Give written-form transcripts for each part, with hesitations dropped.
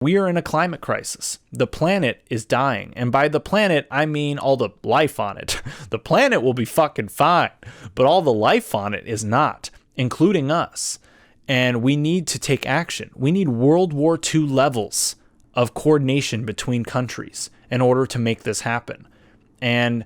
We are in a climate crisis. The planet is dying. And by the planet, I mean all the life on it. The planet will be fucking fine, but all the life on it is not, including us. And we need to take action. We need World War II levels of coordination between countries in order to make this happen. And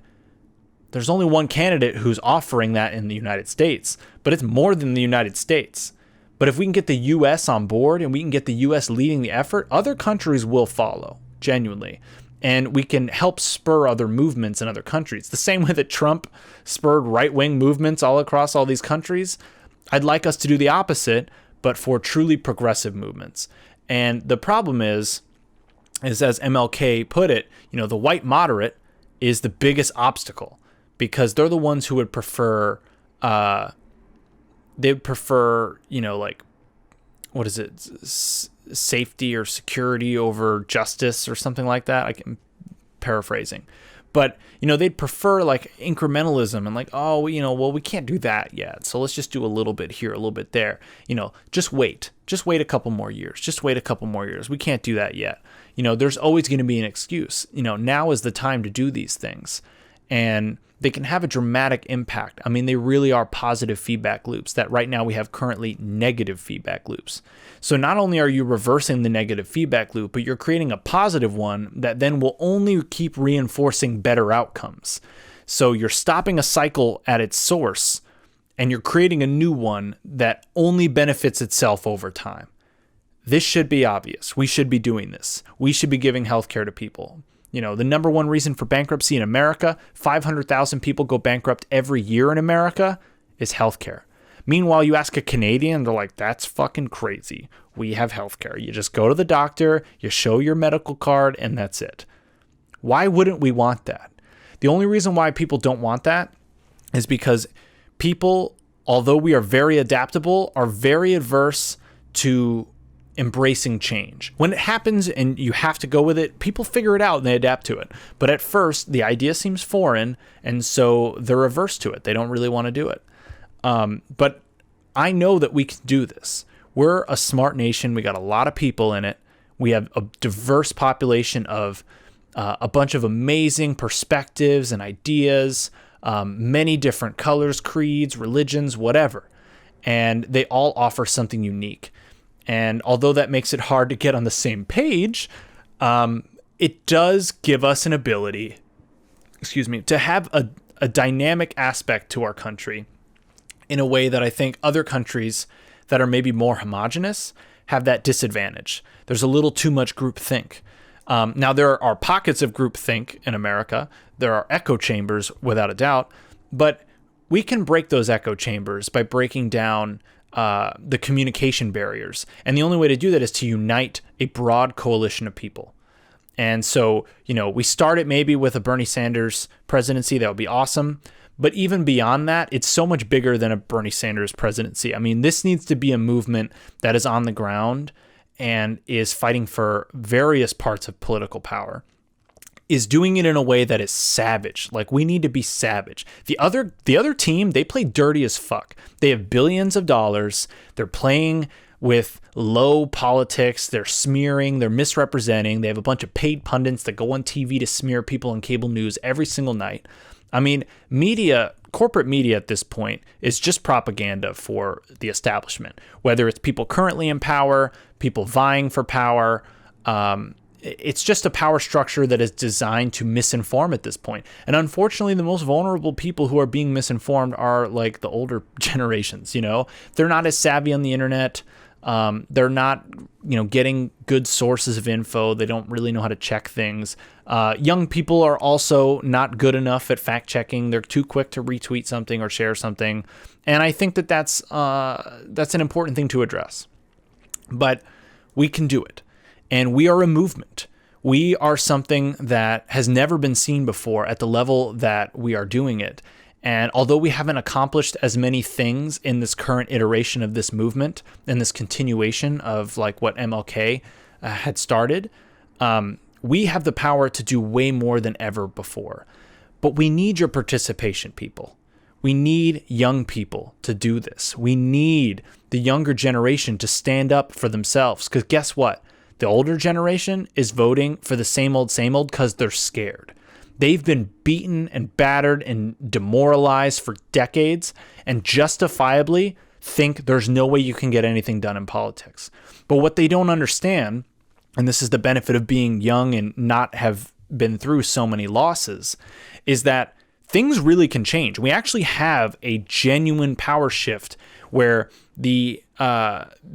there's only one candidate who's offering that in the United States, but it's more than the United States. But if we can get the U.S. on board and we can get the U.S. leading the effort, other countries will follow, genuinely. And we can help spur other movements in other countries. The same way that Trump spurred right-wing movements all across all these countries, I'd like us to do the opposite, but for truly progressive movements. And the problem is as MLK put it, the white moderate is the biggest obstacle because they're the ones who would prefer... they'd prefer, what is it, safety or security over justice or something like that. I'm paraphrasing. But, they'd prefer like incrementalism and like, we can't do that yet. So let's just do a little bit here, a little bit there. Just wait. Just wait a couple more years. Just wait a couple more years. We can't do that yet. There's always going to be an excuse. Now is the time to do these things. And they can have a dramatic impact. I mean, they really are positive feedback loops that right now we have currently negative feedback loops. So not only are you reversing the negative feedback loop, but you're creating a positive one that then will only keep reinforcing better outcomes. So you're stopping a cycle at its source and you're creating a new one that only benefits itself over time. This should be obvious. We should be doing this. We should be giving healthcare to people. The number one reason for bankruptcy in America, 500,000 people go bankrupt every year in America, is healthcare. Meanwhile, you ask a Canadian, they're like, that's fucking crazy. We have healthcare. You just go to the doctor, you show your medical card, and that's it. Why wouldn't we want that? The only reason why people don't want that is because people, although we are very adaptable, are very adverse to embracing change. When it happens and you have to go with it, people figure it out and they adapt to it. But at first, the idea seems foreign, and so they're averse to it. They don't really want to do it. But I know that we can do this. We're a smart nation. We got a lot of people in it. We have a diverse population of a bunch of amazing perspectives and ideas, many different colors, creeds, religions, whatever. And they all offer something unique. And although that makes it hard to get on the same page, it does give us an ability, to have a dynamic aspect to our country in a way that I think other countries that are maybe more homogenous have that disadvantage. There's a little too much groupthink. Now, there are pockets of groupthink in America. There are echo chambers, without a doubt. But we can break those echo chambers by breaking down the communication barriers. And the only way to do that is to unite a broad coalition of people. And so, we start it maybe with a Bernie Sanders presidency. That would be awesome. But even beyond that, it's so much bigger than a Bernie Sanders presidency. I mean, this needs to be a movement that is on the ground and is fighting for various parts of political power, is doing it in a way that is savage. Like, we need to be savage. The other team, they play dirty as fuck. They have billions of dollars. They're playing with low politics. They're smearing. They're misrepresenting. They have a bunch of paid pundits that go on TV to smear people on cable news every single night. I mean, corporate media at this point is just propaganda for the establishment, whether it's people currently in power, people vying for power. It's just a power structure that is designed to misinform at this point. And unfortunately, the most vulnerable people who are being misinformed are like the older generations, They're not as savvy on the internet. They're not, getting good sources of info. They don't really know how to check things. Young people are also not good enough at fact checking. They're too quick to retweet something or share something. And I think that that's an important thing to address. But we can do it. And we are a movement. We are something that has never been seen before at the level that we are doing it. And although we haven't accomplished as many things in this current iteration of this movement and this continuation of like what MLK had started, we have the power to do way more than ever before. But we need your participation, people. We need young people to do this. We need the younger generation to stand up for themselves. Because guess what? The older generation is voting for the same old because they're scared. They've been beaten and battered and demoralized for decades and justifiably think there's no way you can get anything done in politics. But what they don't understand, and this is the benefit of being young and not have been through so many losses, is that things really can change. We actually have a genuine power shift where the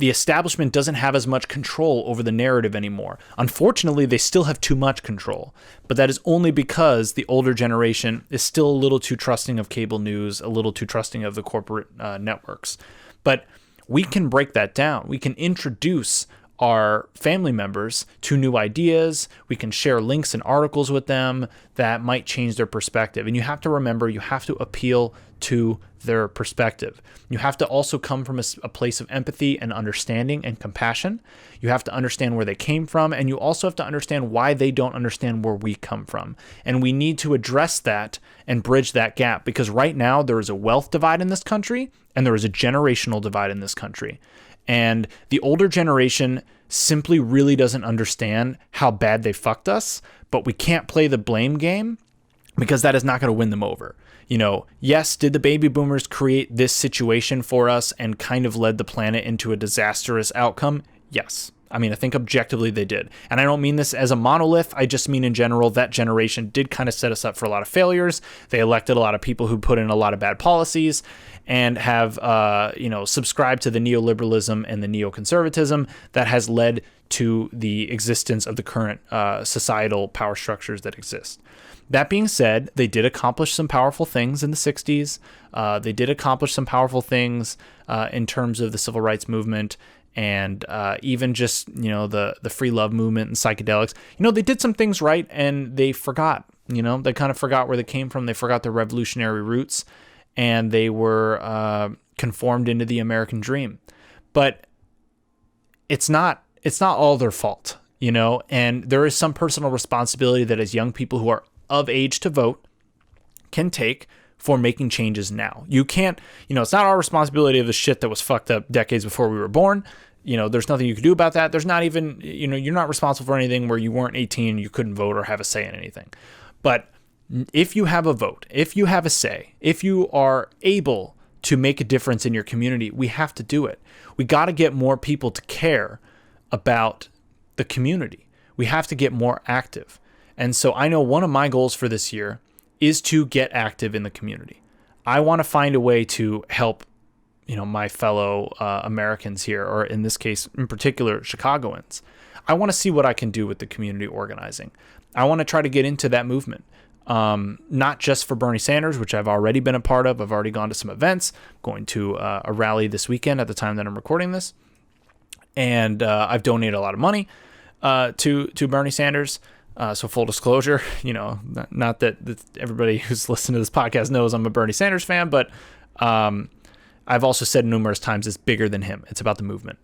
establishment doesn't have as much control over the narrative anymore. Unfortunately, they still have too much control, but that is only because the older generation is still a little too trusting of cable news, a little too trusting of the corporate networks. But we can break that down. We can introduce our family members to new ideas. We can share links and articles with them that might change their perspective. And you have to remember, you have to appeal to their perspective. You have to also come from a place of empathy and understanding and compassion. You have to understand where they came from, and you also have to understand why they don't understand where we come from. And we need to address that and bridge that gap, because right now there is a wealth divide in this country and there is a generational divide in this country. And the older generation simply really doesn't understand how bad they fucked us, but we can't play the blame game because that is not going to win them over. You know, yes, did the baby boomers create this situation for us and kind of led the planet into a disastrous outcome? Yes. I mean, I think objectively they did. And I don't mean this as a monolith. I just mean in general, that generation did kind of set us up for a lot of failures. They elected a lot of people who put in a lot of bad policies and have, subscribed to the neoliberalism and the neoconservatism that has led to the existence of the current societal power structures that exist. That being said, they did accomplish some powerful things in the 60s. They did accomplish some powerful things in terms of the civil rights movement and even just, the free love movement and psychedelics. They did some things right, and they forgot. They kind of forgot where they came from. They forgot their revolutionary roots, and they were conformed into the American dream. But it's not all their fault, and there is some personal responsibility that as young people who are of age to vote can take for making changes now. You can't, it's not our responsibility of the shit that was fucked up decades before we were born. There's nothing you can do about that. There's not even, you're not responsible for anything where you weren't 18, you couldn't vote or have a say in anything. But if you have a vote, if you have a say, if you are able to make a difference in your community, we have to do it. We got to get more people to care about the community. We have to get more active. And so I know one of my goals for this year is to get active in the community. I want to find a way to help, my fellow Americans here, or in this case, in particular, Chicagoans. I want to see what I can do with the community organizing. I want to try to get into that movement, not just for Bernie Sanders, which I've already been a part of. I've already gone to some events, going to a rally this weekend at the time that I'm recording this. And I've donated a lot of money to Bernie Sanders. So full disclosure, not that everybody who's listening to this podcast knows I'm a Bernie Sanders fan, but I've also said numerous times it's bigger than him. It's about the movement.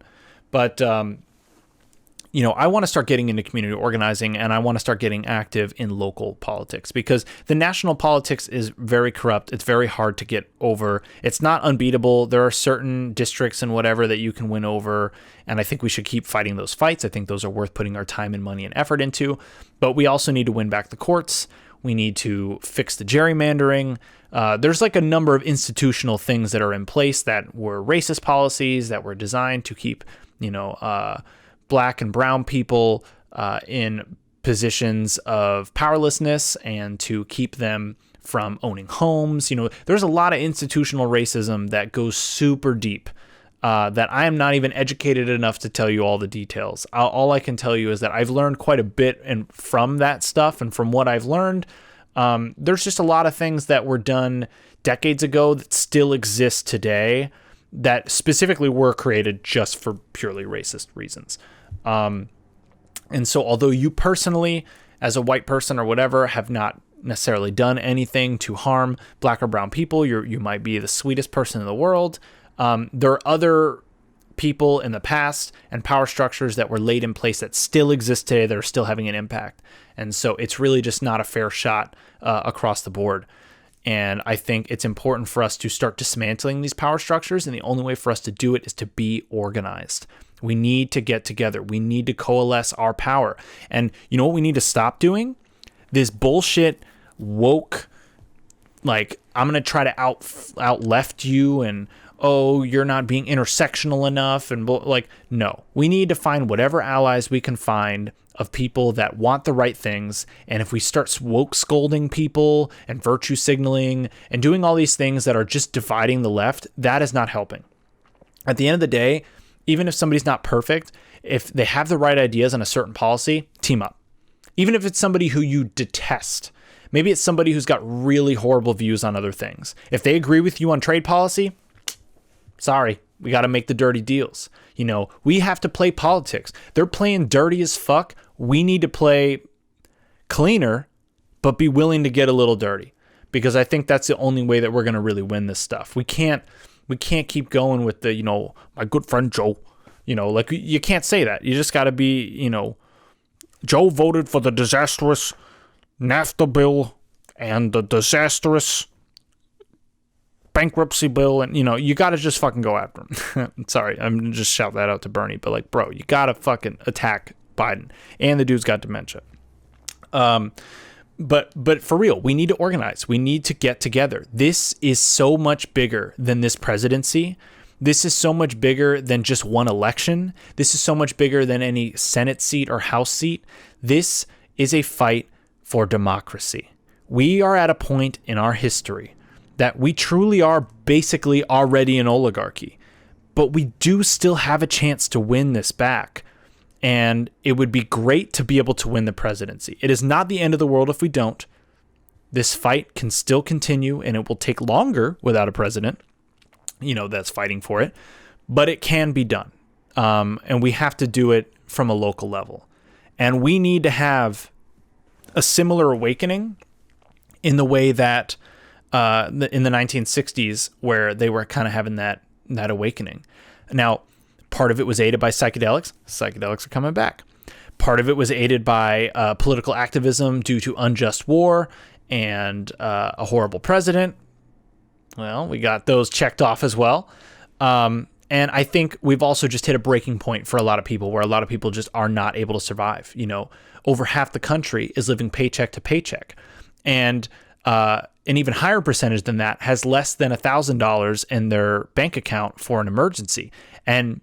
But, I want to start getting into community organizing, and I want to start getting active in local politics, because the national politics is very corrupt. It's very hard to get over. It's not unbeatable. There are certain districts and whatever that you can win over, and I think we should keep fighting those fights. I think those are worth putting our time and money and effort into. But we also need to win back the courts. We need to fix the gerrymandering. There's like a number of institutional things that are in place that were racist policies that were designed to keep, Black and brown people in positions of powerlessness and to keep them from owning homes. There's a lot of institutional racism that goes super deep that I am not even educated enough to tell you all the details. All I can tell you is that I've learned quite a bit from that stuff, and from what I've learned, there's just a lot of things that were done decades ago that still exist today that specifically were created just for purely racist reasons. And so although you personally, as a white person or whatever, have not necessarily done anything to harm Black or brown people, you might be the sweetest person in the world. There are other people in the past and power structures that were laid in place that still exist today that are still having an impact. And so it's really just not a fair shot across the board. And I think it's important for us to start dismantling these power structures. And the only way for us to do it is to be organized. We need to get together. We need to coalesce our power. And you know what we need to stop doing? This bullshit woke, like, I'm going to try to out left you, and oh, you're not being intersectional enough, and like, no. We need to find whatever allies we can find of people that want the right things. And if we start woke scolding people and virtue signaling and doing all these things that are just dividing the left, that is not helping. At the end of the day, even if somebody's not perfect, if they have the right ideas on a certain policy, team up. Even if it's somebody who you detest, maybe it's somebody who's got really horrible views on other things. If they agree with you on trade policy, sorry, we got to make the dirty deals. You know, we have to play politics. They're playing dirty as fuck. We need to play cleaner, but be willing to get a little dirty, because I think that's the only way that we're going to really win this stuff. We can't keep going with the, you know, my good friend Joe, you know, like, you can't say that. You just got to be, you know, Joe voted for the disastrous NAFTA bill and the disastrous bankruptcy bill, and, you know, you got to just fucking go after him. Sorry, I'm just shout that out to Bernie, but like, bro, you got to fucking attack Biden, and the dude's got dementia. But for real, we need to organize. We need to get together. This is so much bigger than this presidency. This is so much bigger than just one election. This is so much bigger than any Senate seat or House seat. This is a fight for democracy. We are at a point in our history that we truly are basically already an oligarchy, but we do still have a chance to win this back. And it would be great to be able to win the presidency. It is not the end of the world if we don't. This fight can still continue, and it will take longer without a president, you know, that's fighting for it, but it can be done. And we have to do it from a local level. And we need to have a similar awakening in the way that in the 1960s, where they were kind of having that awakening. Now, part of it was aided by psychedelics. Psychedelics are coming back. Part of it was aided by political activism due to unjust war and a horrible president. Well, we got those checked off as well. And I think we've also just hit a breaking point for a lot of people, where a lot of people just are not able to survive. You know, over half the country is living paycheck to paycheck. And an even higher percentage than that has less than $1,000 in their bank account for an emergency. And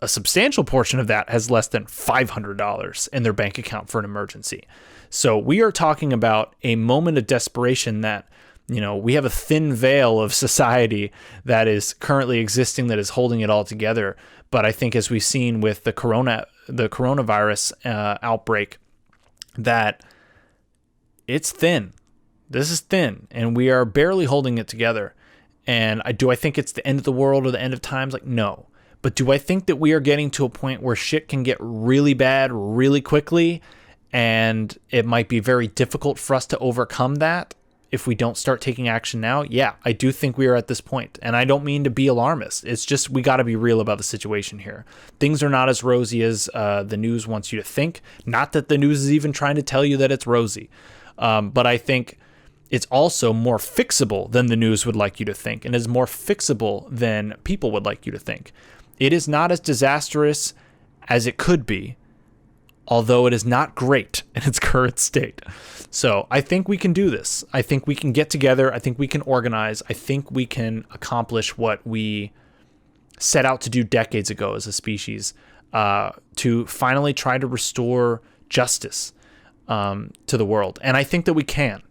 a substantial portion of that has less than $500 in their bank account for an emergency. So we are talking about a moment of desperation that, you know, we have a thin veil of society that is currently existing that is holding it all together. But I think, as we've seen with the coronavirus outbreak, that it's thin. This is thin, and we are barely holding it together. And do I think it's the end of the world or the end of times? Like, no. But do I think that we are getting to a point where shit can get really bad really quickly, and it might be very difficult for us to overcome that if we don't start taking action now? Yeah, I do think we are at this point. And I don't mean to be alarmist. It's just, we got to be real about the situation here. Things are not as rosy as the news wants you to think. Not that the news is even trying to tell you that it's rosy. But I think it's also more fixable than the news would like you to think, and is more fixable than people would like you to think. It is not as disastrous as it could be, although it is not great in its current state. So I think we can do this. I think we can get together. I think we can organize. I think we can accomplish what we set out to do decades ago as a species, to finally try to restore justice to the world. And I think that we can.